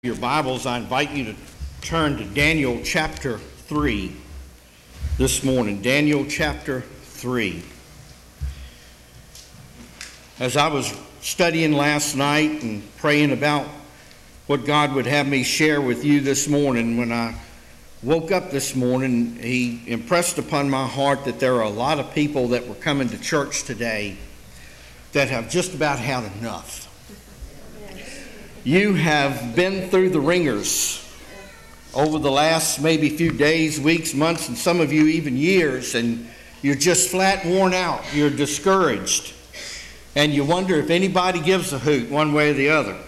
Your Bibles, I invite you to turn to Daniel chapter 3 this morning. Daniel chapter 3. As I was studying last night and praying about what God would have me share with you this morning, when I woke up this morning, He impressed upon my heart that there are a lot of people that were coming to church today that have just about had enough. You have been through the ringers over the last maybe few days, weeks, months, and some of you even years, and you're just flat worn out. You're discouraged, and you wonder if anybody gives a hoot one way or the other.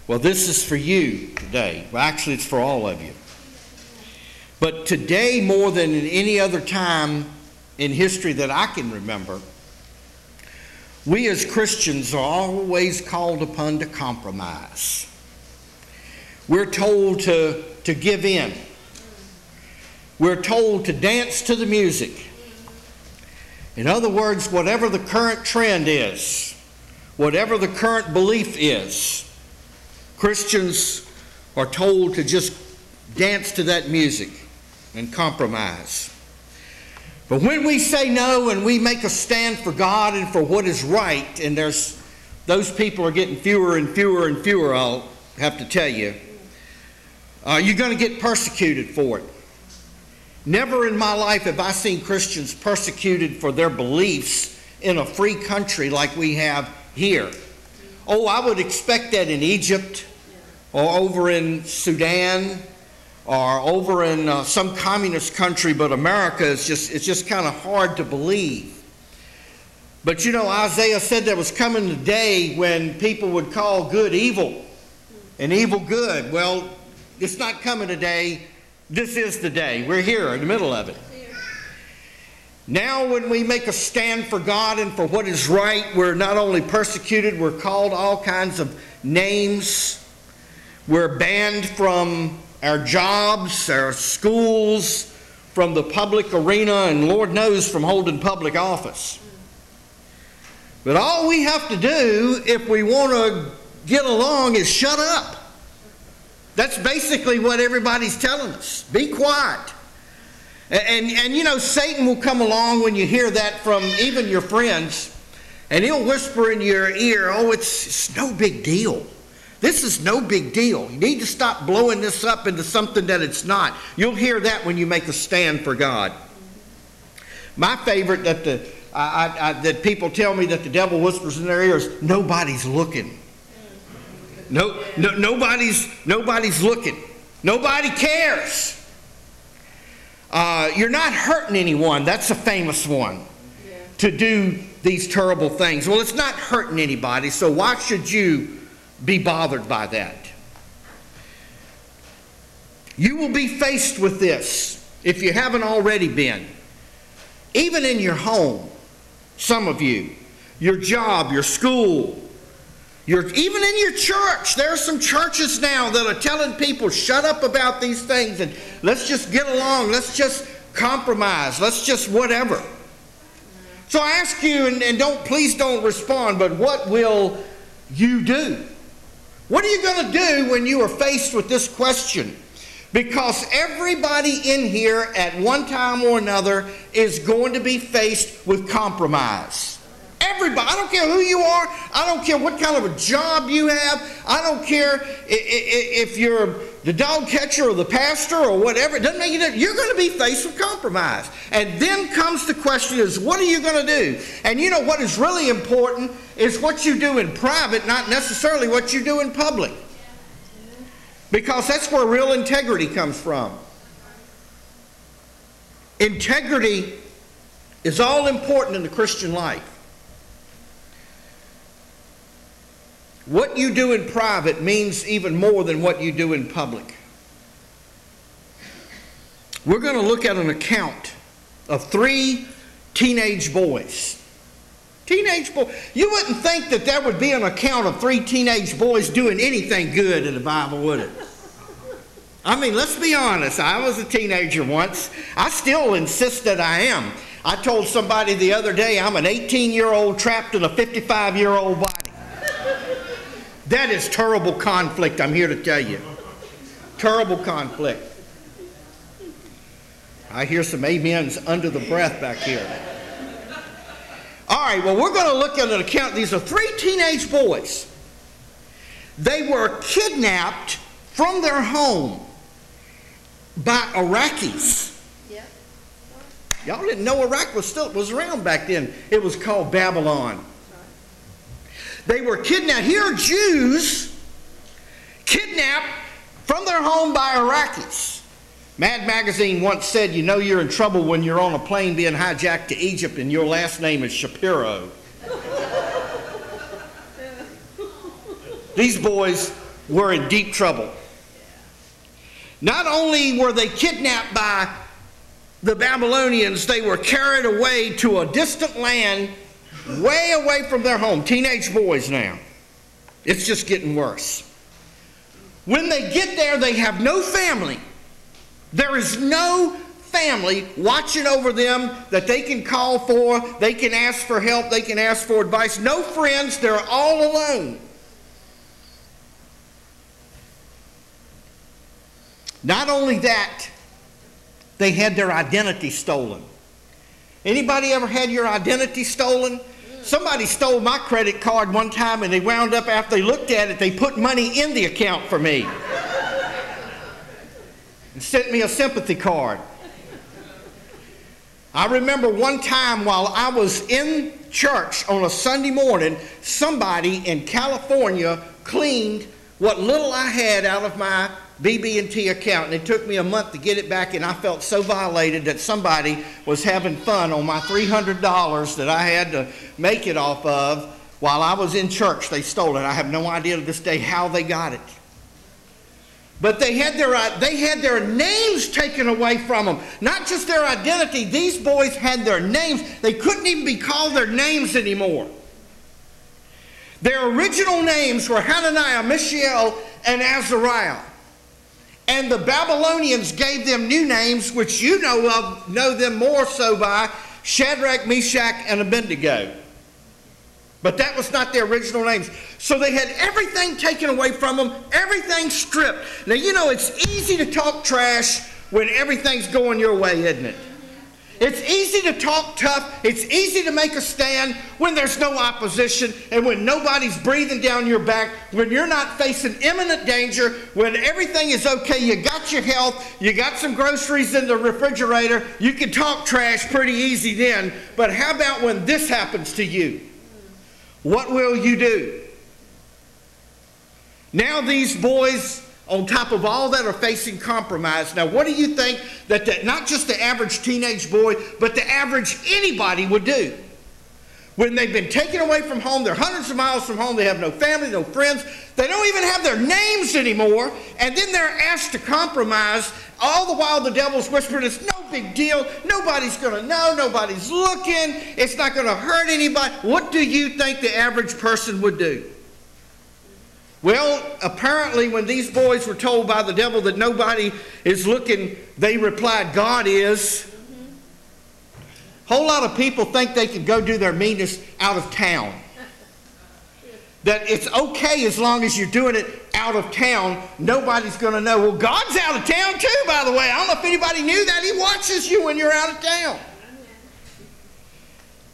Well, this is for you today. Well, actually, it's for all of you. But today, more than in any other time in history that I can remember, we as Christians are always called upon to compromise. We're told to give in. We're told to dance to the music. In other words, whatever the current trend is, whatever the current belief is, Christians are told to just dance to that music and compromise. But when we say no and we make a stand for God and for what is right, and those people are getting fewer and fewer and fewer, I'll have to tell you, you're going to get persecuted for it. Never in my life have I seen Christians persecuted for their beliefs in a free country like we have here. Oh, I would expect that in Egypt or over in Sudan or over in some communist country, but America it's just kind of hard to believe. But you know, Isaiah said there was coming a day when people would call good evil and evil good. Well, it's not coming today. This is the day. We're here in the middle of it. Now when we make a stand for God and for what is right, we're not only persecuted, we're called all kinds of names. We're banned from our jobs, our schools, from the public arena, and Lord knows from holding public office. But all we have to do if we want to get along is shut up. That's basically what everybody's telling us. Be quiet. And you know, Satan will come along when you hear that from even your friends, and he'll whisper in your ear, oh, it's no big deal. This is no big deal. You need to stop blowing this up into something that it's not. You'll hear that when you make a stand for God. My favorite that people tell me that the devil whispers in their ears, nobody's looking. Nobody's looking. Nobody cares. You're not hurting anyone. That's a famous one. To do these terrible things. Well, it's not hurting anybody, so why should you be bothered by that? You will be faced with this if you haven't already been. Even in your home, some of you, your job, your school, even in your church. There are some churches now that are telling people, shut up about these things and let's just get along, let's just compromise, let's just whatever. So I ask you, and please don't respond, but what will you do? What are you going to do when you are faced with this question? Because everybody in here at one time or another is going to be faced with compromise. Everybody. I don't care who you are. I don't care what kind of a job you have. I don't care if you're the dog catcher or the pastor or whatever. It doesn't make any difference. You're going to be faced with compromise. And then comes the question is, what are you going to do? And you know what is really important is what you do in private, not necessarily what you do in public. Because that's where real integrity comes from. Integrity is all important in the Christian life. What you do in private means even more than what you do in public. We're going to look at an account of 3 teenage boys. Teenage boys. You wouldn't think that there would be an account of 3 teenage boys doing anything good in the Bible, would it? I mean, let's be honest. I was a teenager once. I still insist that I am. I told somebody the other day I'm an 18-year-old trapped in a 55-year-old body. That is terrible conflict, I'm here to tell you. Terrible conflict. I hear some amens under the breath back here. All right, well, we're going to look at an account. These are 3 teenage boys. They were kidnapped from their home by Iraqis. Yeah. Y'all didn't know Iraq was around back then. It was called Babylon. They were kidnapped. Here are Jews kidnapped from their home by Iraqis. Mad Magazine once said, you know you're in trouble when you're on a plane being hijacked to Egypt and your last name is Shapiro. These boys were in deep trouble. Not only were they kidnapped by the Babylonians, they were carried away to a distant land way away from their home. Teenage boys now. It's just getting worse. When they get there, they have no family. There is no family watching over them that they can call for, they can ask for help, they can ask for advice. No friends, they're all alone. Not only that, they had their identity stolen. Anybody ever had your identity stolen? Somebody stole my credit card one time and they wound up, after they looked at it, they put money in the account for me. And sent me a sympathy card. I remember one time while I was in church on a Sunday morning, somebody in California cleaned what little I had out of my BB&T account, and it took me a month to get it back, and I felt so violated that somebody was having fun on my $300 that I had to make it off of while I was in church. They stole it. I have no idea to this day how they got it. But they had their names taken away from them. Not just their identity. These boys had their names. They couldn't even be called their names anymore. Their original names were Hananiah, Mishael, and Azariah. And the Babylonians gave them new names, which you know them more so by Shadrach, Meshach, and Abednego. But that was not their original names. So they had everything taken away from them, everything stripped. Now, you know, it's easy to talk trash when everything's going your way, isn't it? It's easy to talk tough. It's easy to make a stand when there's no opposition and when nobody's breathing down your back, when you're not facing imminent danger, when everything is okay, you got your health, you got some groceries in the refrigerator, you can talk trash pretty easy then. But how about when this happens to you? What will you do? Now these boys, on top of all that, are facing compromise. Now what do you think that not just the average teenage boy, but the average anybody would do? When they've been taken away from home, they're hundreds of miles from home, they have no family, no friends, they don't even have their names anymore, and then they're asked to compromise. All the while the devil's whispering, it's no big deal, nobody's going to know, nobody's looking, it's not going to hurt anybody. What do you think the average person would do? Well, apparently when these boys were told by the devil that nobody is looking, they replied, God is. A whole lot of people think they can go do their meanest out of town. That it's okay as long as you're doing it out of town. Nobody's going to know. Well, God's out of town too, by the way. I don't know if anybody knew that. He watches you when you're out of town.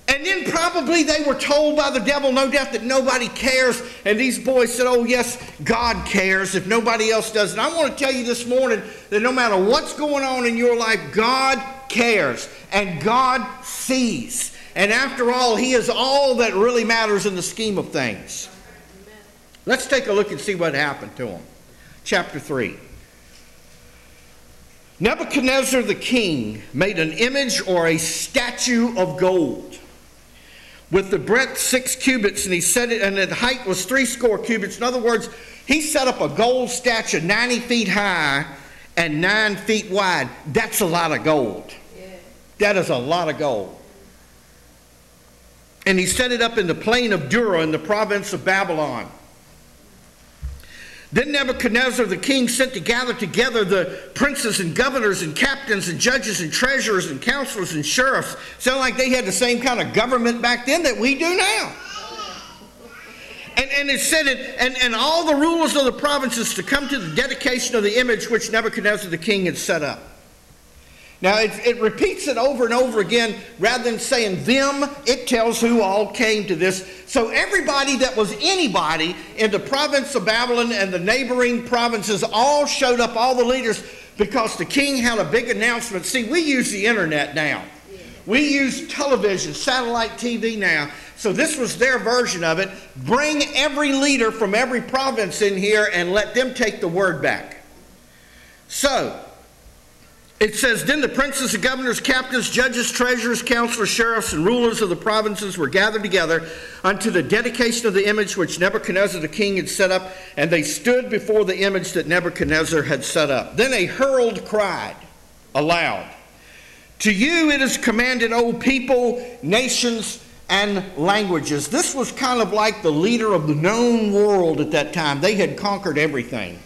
And then probably they were told by the devil, no doubt, that nobody cares. And these boys said, oh yes, God cares if nobody else does. And I want to tell you this morning that no matter what's going on in your life, God cares and God sees. And after all, He is all that really matters in the scheme of things. Let's take a look and see what happened to them. Chapter 3. Nebuchadnezzar the king made an image or a statue of gold, with the breadth 6 cubits, and he set it, and the height was 60 cubits. In other words, he set up a gold statue 90 feet high and 9 feet wide. That's a lot of gold. Yeah. That is a lot of gold. And he set it up in the plain of Dura in the province of Babylon. Then Nebuchadnezzar the king sent to gather together the princes and governors and captains and judges and treasurers and counselors and sheriffs. Sound like they had the same kind of government back then that we do now. And it said and all the rulers of the provinces to come to the dedication of the image which Nebuchadnezzar the king had set up. Now it repeats it over and over again. Rather than saying them, it tells who all came to this. So everybody that was anybody in the province of Babylon and the neighboring provinces all showed up, all the leaders, because the king had a big announcement. See, we use the internet now. We use television, satellite TV now. So this was their version of it. Bring every leader from every province in here and let them take the word back. So it says, then the princes, the governors, captains, judges, treasurers, counselors, sheriffs, and rulers of the provinces were gathered together unto the dedication of the image which Nebuchadnezzar the king had set up, and they stood before the image that Nebuchadnezzar had set up. Then a herald cried aloud, to you it is commanded, O people, nations, and languages. This was kind of like the leader of the known world at that time. They had conquered everything.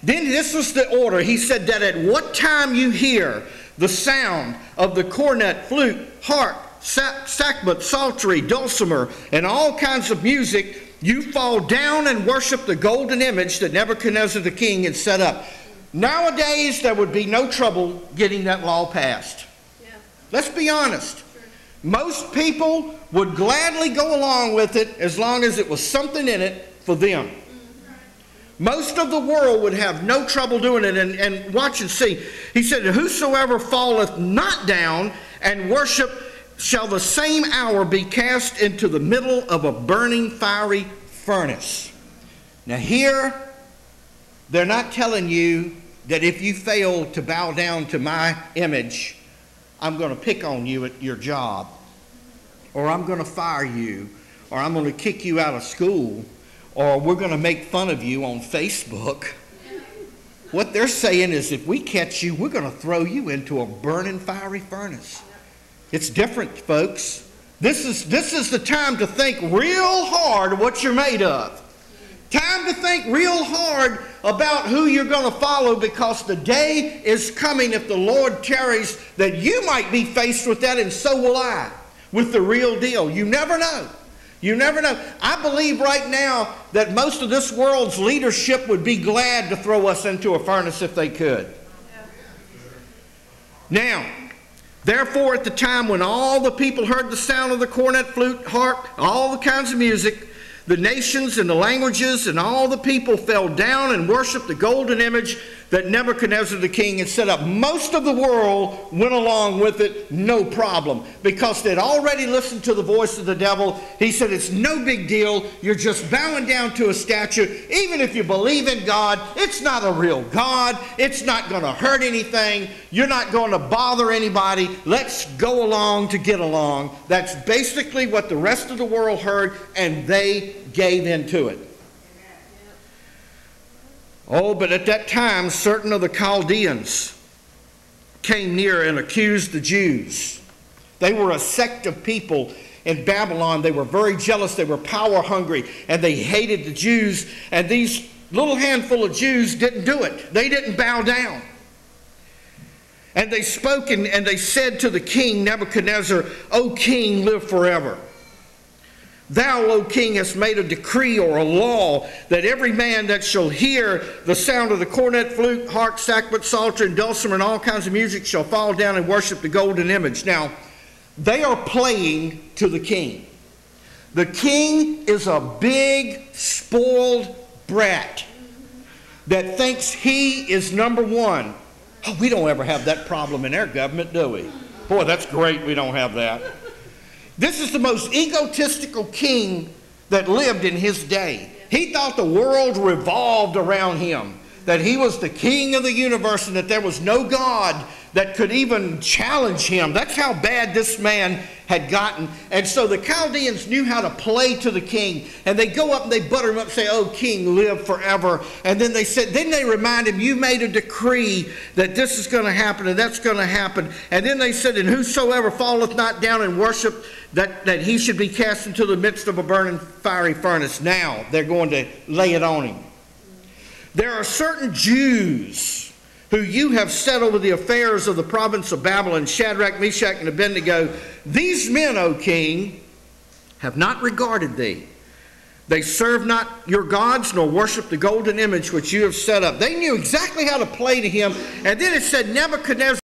Then this was the order. He said that at what time you hear the sound of the cornet, flute, harp, sackbut, psaltery, dulcimer, and all kinds of music, you fall down and worship the golden image that Nebuchadnezzar the king had set up. Nowadays, there would be no trouble getting that law passed. Yeah. Let's be honest. Sure. Most people would gladly go along with it as long as it was something in it for them. Most of the world would have no trouble doing it. And watch and see. He said, whosoever falleth not down and worship shall the same hour be cast into the middle of a burning fiery furnace. Now here, they're not telling you that if you fail to bow down to my image, I'm going to pick on you at your job, or I'm going to fire you, or I'm going to kick you out of school, or we're going to make fun of you on Facebook. What they're saying is if we catch you, we're going to throw you into a burning fiery furnace. It's different, folks. This is the time to think real hard what you're made of. Time to think real hard about who you're going to follow, because the day is coming, if the Lord tarries, that you might be faced with that, and so will I, with the real deal. You never know. You never know. I believe right now that most of this world's leadership would be glad to throw us into a furnace if they could. Now, therefore, at the time when all the people heard the sound of the cornet, flute, harp, all the kinds of music, the nations and the languages and all the people fell down and worshiped the golden image that Nebuchadnezzar the king had set up. Most of the world went along with it, no problem, because they'd already listened to the voice of the devil. He said, it's no big deal. You're just bowing down to a statue. Even if you believe in God, it's not a real God. It's not going to hurt anything. You're not going to bother anybody. Let's go along to get along. That's basically what the rest of the world heard, and they gave into it. Oh, but at that time, certain of the Chaldeans came near and accused the Jews. They were a sect of people in Babylon. They were very jealous. They were power hungry, and they hated the Jews. And these little handful of Jews didn't do it. They didn't bow down. And they spoke and they said to the king Nebuchadnezzar, O king, live forever. Thou, O king, hast made a decree or a law that every man that shall hear the sound of the cornet, flute, harp, sackbut, psaltery, and dulcimer, and all kinds of music shall fall down and worship the golden image. Now, they are playing to the king. The king is a big, spoiled brat that thinks he is number one. Oh, we don't ever have that problem in our government, do we? Boy, that's great we don't have that. This is the most egotistical king that lived in his day. He thought the world revolved around him, that he was the king of the universe and that there was no God that could even challenge him. That's how bad this man had gotten. And so the Chaldeans knew how to play to the king. And they go up and they butter him up and say, "Oh, king, live forever." And then they remind him, "You made a decree that this is going to happen and that's going to happen." And then they said, "And whosoever falleth not down and worship, that he should be cast into the midst of a burning fiery furnace." Now they're going to lay it on him. There are certain Jews who you have set over the affairs of the province of Babylon, Shadrach, Meshach, and Abednego. These men, O king, have not regarded thee, They serve not your gods, nor worship the golden image which you have set up. They knew exactly how to play to him. And then it said Nebuchadnezzar